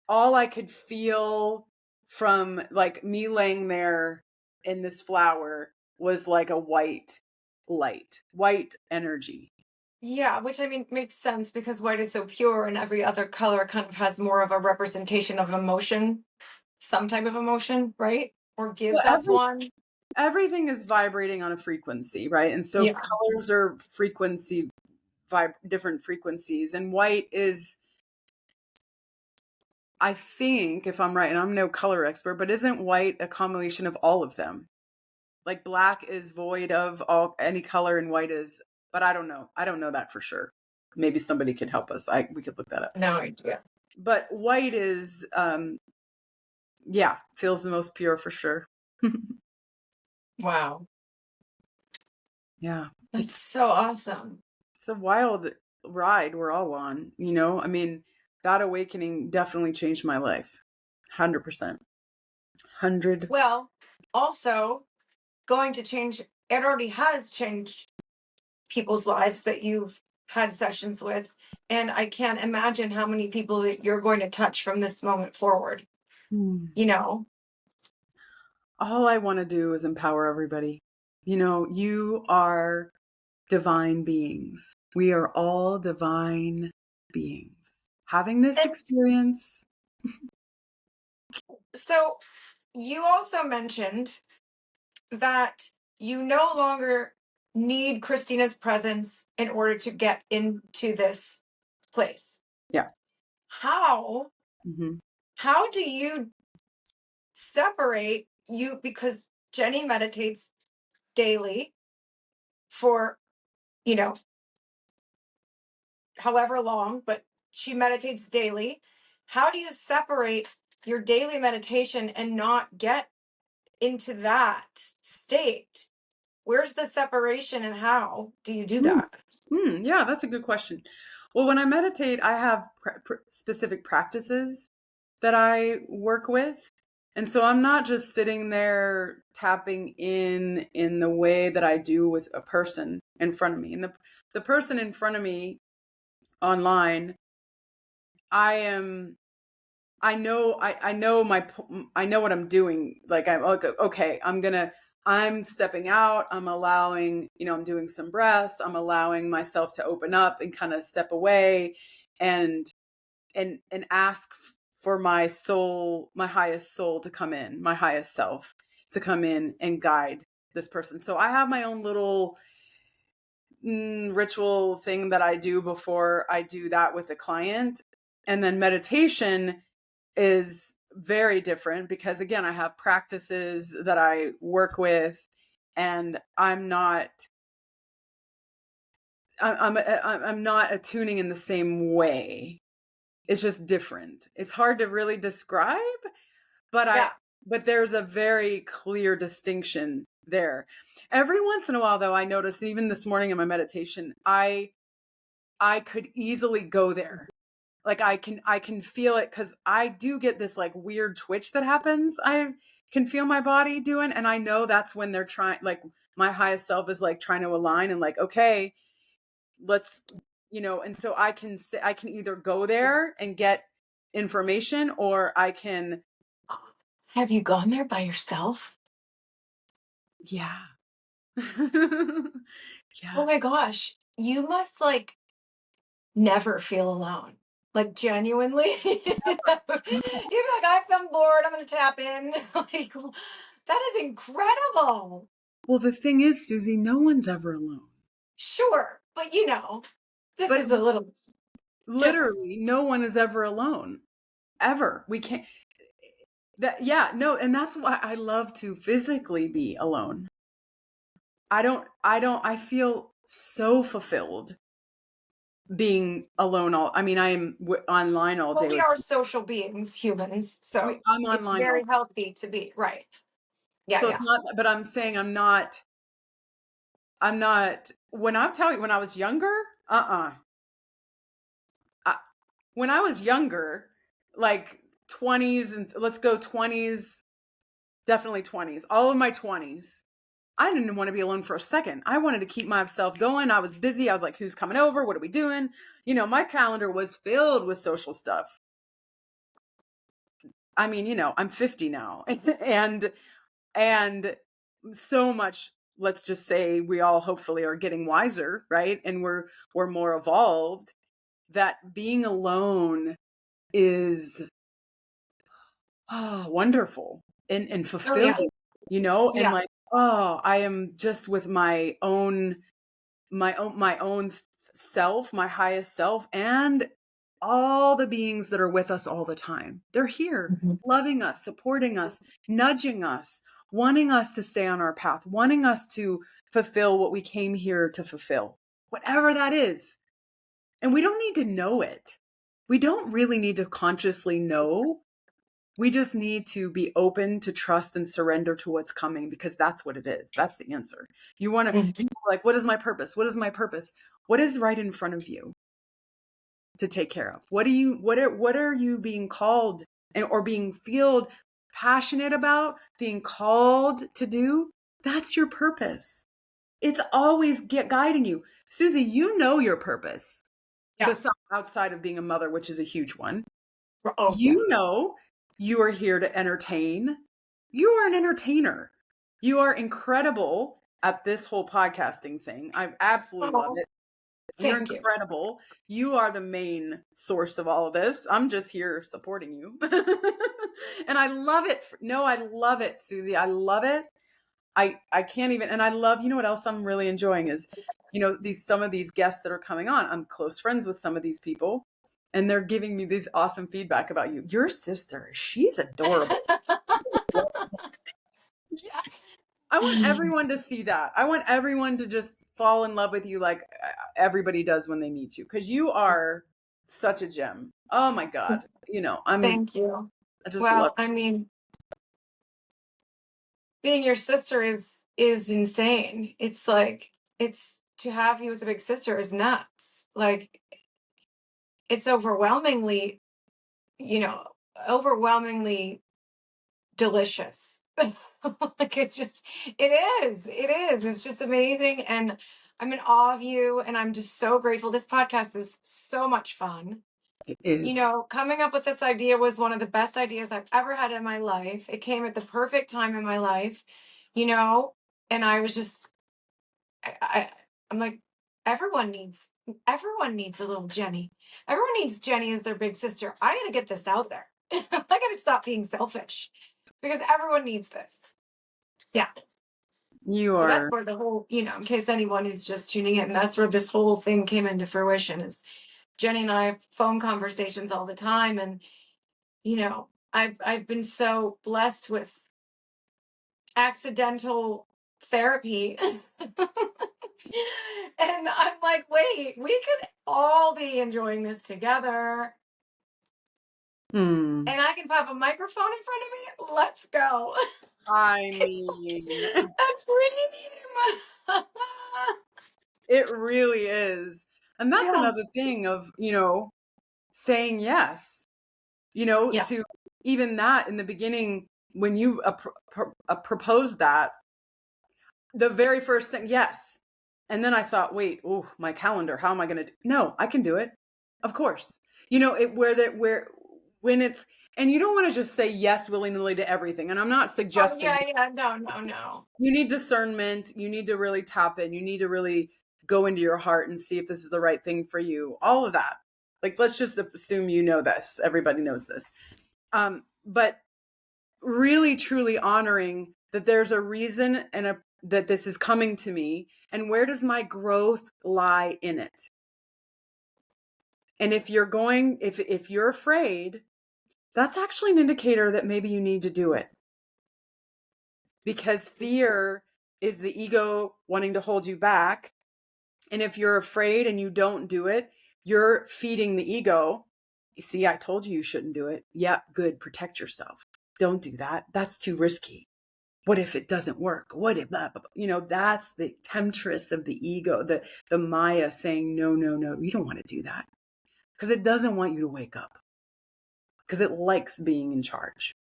Speaker 2: all I could feel from like me laying there in this flower was like a white light, white energy.
Speaker 3: Yeah, which I mean makes sense because white is so pure and every other color kind of has more of a representation of emotion, some type of emotion, right? Or gives us one.
Speaker 2: Everything is vibrating on a frequency, right? And so colors are different frequencies. And white is, I think, if I'm right, and I'm no color expert, but isn't white a combination of all of them? Like black is void of any color and white is, but I don't know. I don't know that for sure. Maybe somebody could help us. We could look that up.
Speaker 3: No idea.
Speaker 2: But white is, feels the most pure for sure.
Speaker 3: Wow.
Speaker 2: Yeah.
Speaker 3: That's so awesome.
Speaker 2: It's a wild ride we're all on, I mean, that awakening definitely changed my life. 100%. 100.
Speaker 3: Well, also going to change, it already has changed people's lives that you've had sessions with. And I can't imagine how many people that you're going to touch from this moment forward. You know,
Speaker 2: All I want to do is empower everybody. You are divine beings. We are all divine beings having this
Speaker 3: and
Speaker 2: experience.
Speaker 3: so you also mentioned that you no longer need Christina's presence in order to get into this place.
Speaker 2: Yeah.
Speaker 3: How
Speaker 2: Mm-hmm.
Speaker 3: how do you separate you, because Jenny meditates daily for, you know, however long, but she meditates daily. How do you separate your daily meditation and not get into that state? Where's the separation and how do you do that?
Speaker 2: Yeah, that's a good question. Well, when I meditate, I have specific practices that I work with. And so I'm not just sitting there tapping in the way that I do with a person in front of me. And the person in front of me online, I know I know what I'm doing. Like I'm like, okay, I'm stepping out. I'm allowing, I'm doing some breaths. I'm allowing myself to open up and kind of step away and ask for my soul, my highest soul to come in, my highest self to come in and guide this person. So I have my own little ritual thing that I do before I do that with a client. And then meditation is very different because, again, I have practices that I work with, and I'm not attuning in the same way. It's just different. It's hard to really describe, but but there's a very clear distinction there. Every once in a while, though, I notice, even this morning in my meditation, I could easily go there. Like I can feel it, because I do get this like weird twitch that happens. I can feel my body doing, and I know that's when they're trying, like my highest self is like trying to align and like, okay, let's, and so I can either go there and get information, or I can.
Speaker 3: Have you gone there by yourself?
Speaker 2: Yeah.
Speaker 3: Oh
Speaker 2: Yeah.
Speaker 3: my gosh. You must like never feel alone. Like genuinely. You'd be like, I've been bored. I'm going to tap in. Like, that is incredible.
Speaker 2: Well, the thing is, Susie, no one's ever alone.
Speaker 3: Sure. But this
Speaker 2: But
Speaker 3: is a little different.
Speaker 2: literally, no one is ever alone. Ever. We can't. No, and that's why I love to physically be alone. I feel so fulfilled being alone I am online all
Speaker 3: Well,
Speaker 2: day
Speaker 3: we are social beings, humans. So
Speaker 2: I'm
Speaker 3: it's
Speaker 2: online all
Speaker 3: very
Speaker 2: day.
Speaker 3: healthy to be. Right. Yeah,
Speaker 2: So
Speaker 3: yeah.
Speaker 2: it's not, but I'm saying I'm not, when I'm telling you, when I was younger, when I was younger, like 20s, and let's go 20s, definitely 20s, all of my 20s, I didn't want to be alone for a second. I wanted to keep myself going. I was busy. I was like, who's coming over? What are we doing? My calendar was filled with social stuff. I mean, I'm 50 now and so much, let's just say we all hopefully are getting wiser, right? And we're more evolved, that being alone is wonderful and
Speaker 3: Oh, yeah.
Speaker 2: fulfilling, and
Speaker 3: Yeah.
Speaker 2: like, I am just with my own self, my highest self, and all the beings that are with us all the time. They're here,
Speaker 3: Mhm.
Speaker 2: loving us, supporting us, nudging us, wanting us to stay on our path, wanting us to fulfill what we came here to fulfill, whatever that is. And we don't need to know it. We don't really need to consciously know. We just need to be open to trust and surrender to what's coming, because that's what it is. That's the answer. You want to,
Speaker 3: Mhm.
Speaker 2: like, what is my purpose? What is my purpose? What is right in front of you to take care of? What are you being called or being feel passionate about, being called to do? That's your purpose. It's always guiding you. Susie, you know your purpose.
Speaker 3: Yeah.
Speaker 2: Outside of being a mother, which is a huge one.
Speaker 3: Oh, yeah.
Speaker 2: You know you are here to entertain. You are an entertainer. You are incredible at this whole podcasting thing. I absolutely love
Speaker 3: Oh,
Speaker 2: it. You're
Speaker 3: thank you.
Speaker 2: incredible. You are the main source of all of this. I'm just here supporting you. And I love it. No, I love it, Susie. I love it. I can't even, and I love, you know what else I'm really enjoying is, some of these guests that are coming on, I'm close friends with some of these people, and they're giving me this awesome feedback about you. Your sister, she's adorable. Yes. I want everyone to see that. I want everyone to just fall in love with you like everybody does when they meet you, because you are such a gem. Oh my God.
Speaker 3: Thank you.
Speaker 2: I just love
Speaker 3: Well, I mean, being your sister is insane. It's like, it's to have you as a big sister is nuts. Like, it's overwhelmingly, you know, overwhelmingly delicious. Like, it is. It's just amazing. And I'm in awe of you. And I'm just so grateful. This podcast is so much fun.
Speaker 2: it is.
Speaker 3: Coming up with this idea was one of the best ideas I've ever had in my life. It came at the perfect time in my life, and I was just, I'm like, everyone needs, everyone needs a little Jenny. Everyone needs Jenny as their big sister. I got to get this out there. I got to stop being selfish because everyone needs this. Yeah.
Speaker 2: You
Speaker 3: So that's
Speaker 2: are.
Speaker 3: where the whole, in case anyone who's just tuning in, that's where this whole thing came into fruition is Jenny and I have phone conversations all the time. And, I've been so blessed with accidental therapy. And I'm like, wait, we could all be enjoying this together.
Speaker 2: Hmm.
Speaker 3: And I can pop a microphone in front of me. Let's go.
Speaker 2: I mean,
Speaker 3: A dream.
Speaker 2: it really is. And that's
Speaker 3: Yeah.
Speaker 2: another thing of, saying yes,
Speaker 3: Yeah.
Speaker 2: to even that in the beginning, when you proposed that, the very first thing, yes. And then I thought, wait, oh, my calendar, how am I going to No, I can do it. Of course. When it's, and you don't want to just say yes willy-nilly to everything. And I'm not
Speaker 3: Oh,
Speaker 2: suggesting
Speaker 3: yeah. No.
Speaker 2: you need discernment. You need to really tap in. You need to really go into your heart and see if this is the right thing for you. All of that. Like, let's just assume this. Everybody knows this. But really, truly honoring that there's a reason that this is coming to me, and where does my growth lie in it? And if you're afraid, that's actually an indicator that maybe you need to do it. Because fear is the ego wanting to hold you back. And if you're afraid and you don't do it, you're feeding the ego. See, I told you shouldn't do it. Yeah, good. Protect yourself. Don't do that. That's too risky. What if it doesn't work? What if, blah, blah, blah. That's the temptress of the ego, the Maya saying, no, you don't want to do that. Because it doesn't want you to wake up. Because it likes being in charge.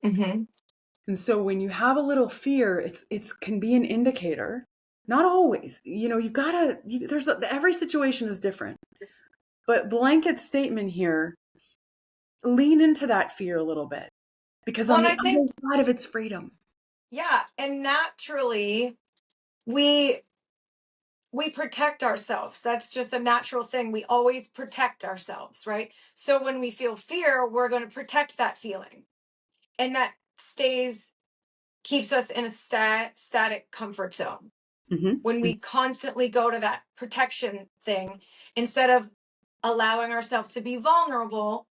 Speaker 3: Mm-hmm.
Speaker 2: And so when you have a little fear, it can be an indicator. Not always. Every situation is different. But blanket statement here, lean into that fear a little bit. Because on the other side of it's freedom.
Speaker 3: Yeah. And naturally, we protect ourselves. That's just a natural thing. We always protect ourselves, right? So when we feel fear, we're going to protect that feeling. And that keeps us in a static comfort zone.
Speaker 2: Mm-hmm.
Speaker 3: When we constantly go to that protection thing, instead of allowing ourselves to be vulnerable,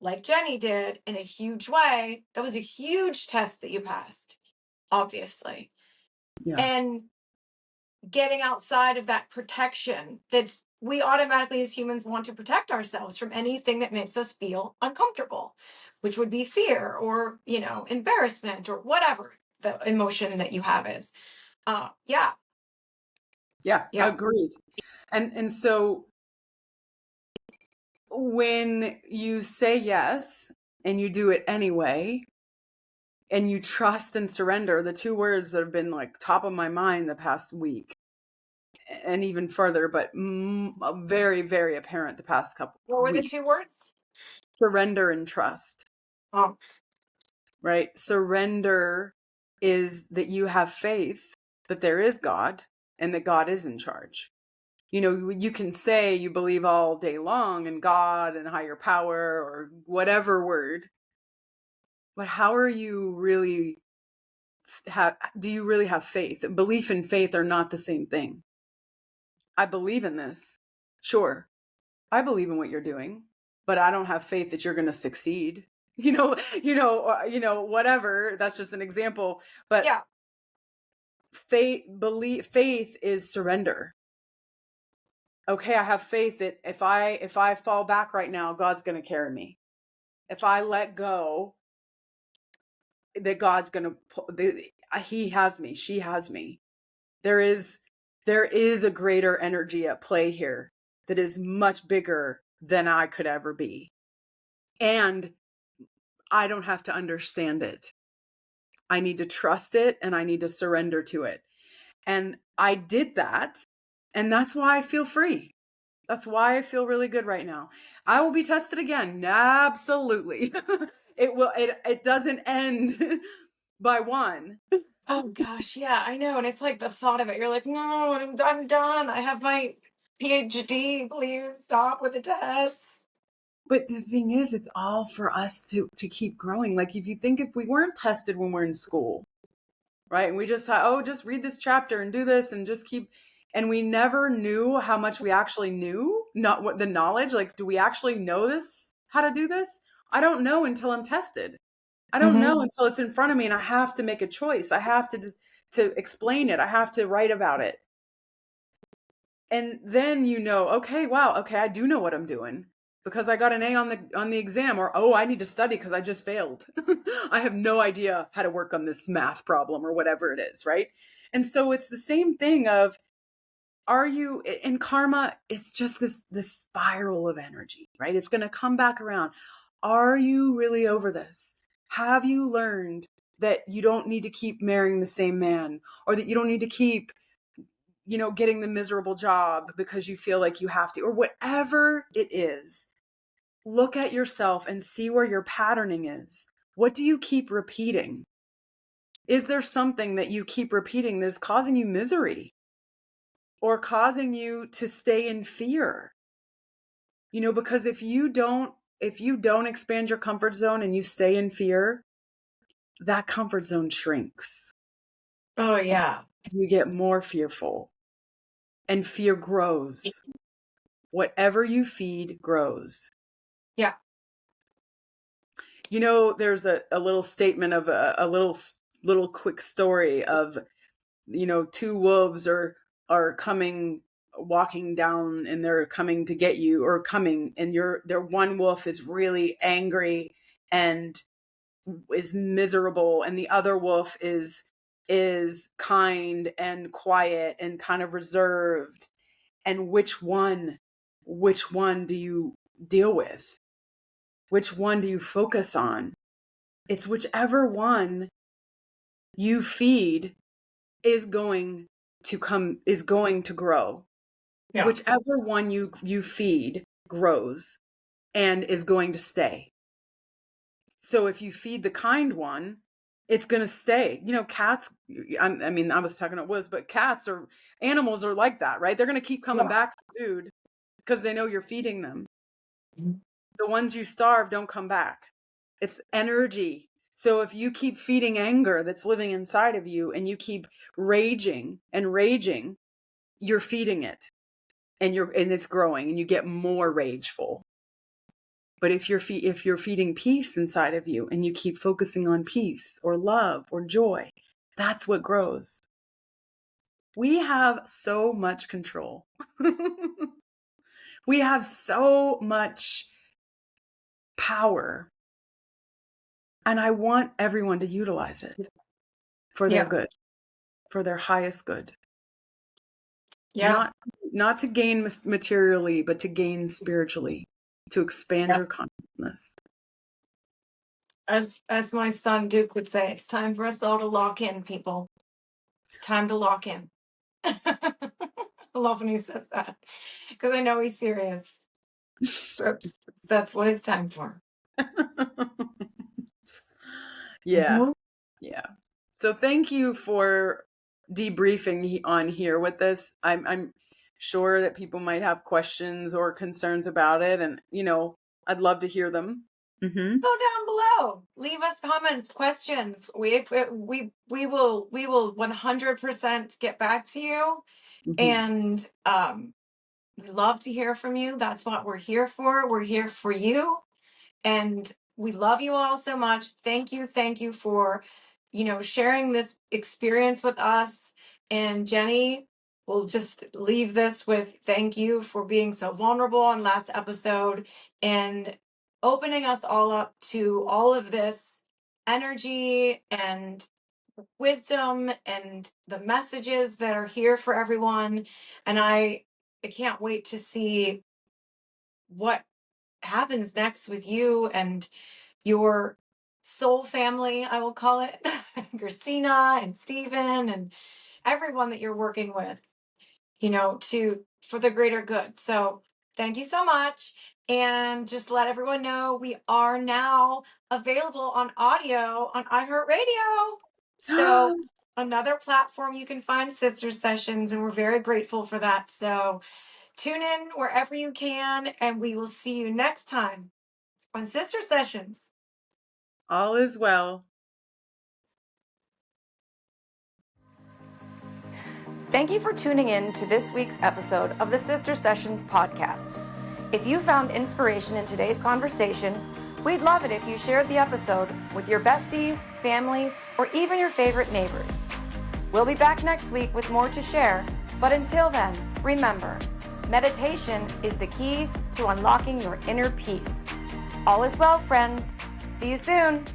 Speaker 3: like Jenny did in a huge way, that was a huge test that you passed, obviously.
Speaker 2: Yeah.
Speaker 3: And getting outside of that protection, we automatically as humans want to protect ourselves from anything that makes us feel uncomfortable, which would be fear or embarrassment or whatever the emotion that you have is. Yeah,
Speaker 2: Agreed. And so when you say yes and you do it anyway, and you trust and surrender, the two words that have been like top of my mind the past week, and even further, but very, very apparent the past couple
Speaker 3: What were the
Speaker 2: weeks.
Speaker 3: 2 words?
Speaker 2: Surrender and trust.
Speaker 3: Oh,
Speaker 2: Right? Surrender is that you have faith that there is God and that God is in charge. You can say you believe all day long in God and higher power or whatever word, but how are you really do you really have faith? Belief and faith are not the same thing. I believe in this. Sure. I believe in what you're doing, but I don't have faith that you're going to succeed. Whatever. That's just an example. But
Speaker 3: yeah.
Speaker 2: faith is surrender. Okay, I have faith that if I fall back right now, God's going to carry me. If I let go, that God's going to, he has me, she has me. There is a greater energy at play here that is much bigger than I could ever be. And I don't have to understand it. I need to trust it and I need to surrender to it. And I did that. And that's why I feel free. That's why I feel really good right now. I will be tested again. Absolutely. It doesn't end by one.
Speaker 3: Oh gosh, yeah, I know. And it's like the thought of it. You're like, no, I'm done. I have my PhD. Please stop with the tests.
Speaker 2: But the thing is, it's all for us to keep growing. Like if you think if we weren't tested when we're in school, right? And we just thought, just read this chapter and do this and just keep, and we never knew how much we actually knew, not what the knowledge, like, do we actually know this, how to do this? I don't know until I'm tested. I don't know until it's in front of me and I have to make a choice. I have to explain it. I have to write about it. And then okay, wow, okay, I do know what I'm doing because I got an A on the exam, or I need to study because I just failed. I have no idea how to work on this math problem or whatever it is, right? And so it's the same thing of, are you in karma? It's just this spiral of energy, right? It's going to come back around. Are you really over this? Have you learned that you don't need to keep marrying the same man, or that you don't need to keep getting the miserable job because you feel like you have to, or whatever it is? Look at yourself and see where your patterning is. What do you keep repeating? Is there something that you keep repeating that's causing you misery or causing you to stay in fear? Because if you don't expand your comfort zone and you stay in fear, that comfort zone shrinks.
Speaker 3: Oh yeah.
Speaker 2: You get more fearful and fear grows. Whatever you feed grows.
Speaker 3: Yeah.
Speaker 2: There's a little statement of a little quick story of, 2 wolves are coming, walking down, and they're coming to get you, or coming, and their one wolf is really angry and is miserable, and the other wolf is kind and quiet and kind of reserved. And which one do you deal with? Which one do you focus on? It's whichever one you feed is going to grow.
Speaker 3: Yeah.
Speaker 2: Whichever one you feed grows and is going to stay. So if you feed the kind one, it's going to stay. Cats, I was talking about wolves, but animals are like that, right? They're going to keep coming back for food because they know you're feeding them. The ones you starve don't come back. It's energy. So if you keep feeding anger that's living inside of you and you keep raging and raging, you're feeding it and it's growing and you get more rageful. But if you're feeding peace inside of you and you keep focusing on peace or love or joy, that's what grows. We have so much control. We have so much power. And I want everyone to utilize it for their good, for their highest good.
Speaker 3: Yeah.
Speaker 2: Not to gain materially, but to gain spiritually, to expand your consciousness.
Speaker 3: As my son Duke would say, it's time for us all to lock in, people. It's time to lock in. love when he says that because I know he's serious. That's what it's time for.
Speaker 2: Yeah.
Speaker 3: Mhm.
Speaker 2: Yeah. So thank you for debriefing on here with this. I'm sure that people might have questions or concerns about it, and I'd love to hear them.
Speaker 3: Go down below. Leave us comments, questions. We will 100% get back to you. And we love to hear from you. That's what we're here for. We're here for you. And we love you all so much. Thank you for, sharing this experience with us. And Jenny, we'll just leave this with thank you for being so vulnerable on last episode and opening us all up to all of this energy and wisdom and the messages that are here for everyone. And I can't wait to see what happens next with you and your soul family, I will call it, Christina and Stephen and everyone that you're working with, for the greater good. So thank you so much. And just let everyone know we are now available on audio on iHeartRadio. So another platform you can find Sister Sessions, and we're very grateful for that. So tune in wherever you can, and we will see you next time on Sister Sessions.
Speaker 2: All is well.
Speaker 1: Thank you for tuning in to this week's episode of the Sister Sessions podcast. If you found inspiration in today's conversation, we'd love it if you shared the episode with your besties, family, or even your favorite neighbors. We'll be back next week with more to share, but until then, remember, meditation is the key to unlocking your inner peace. All is well, friends. See you soon.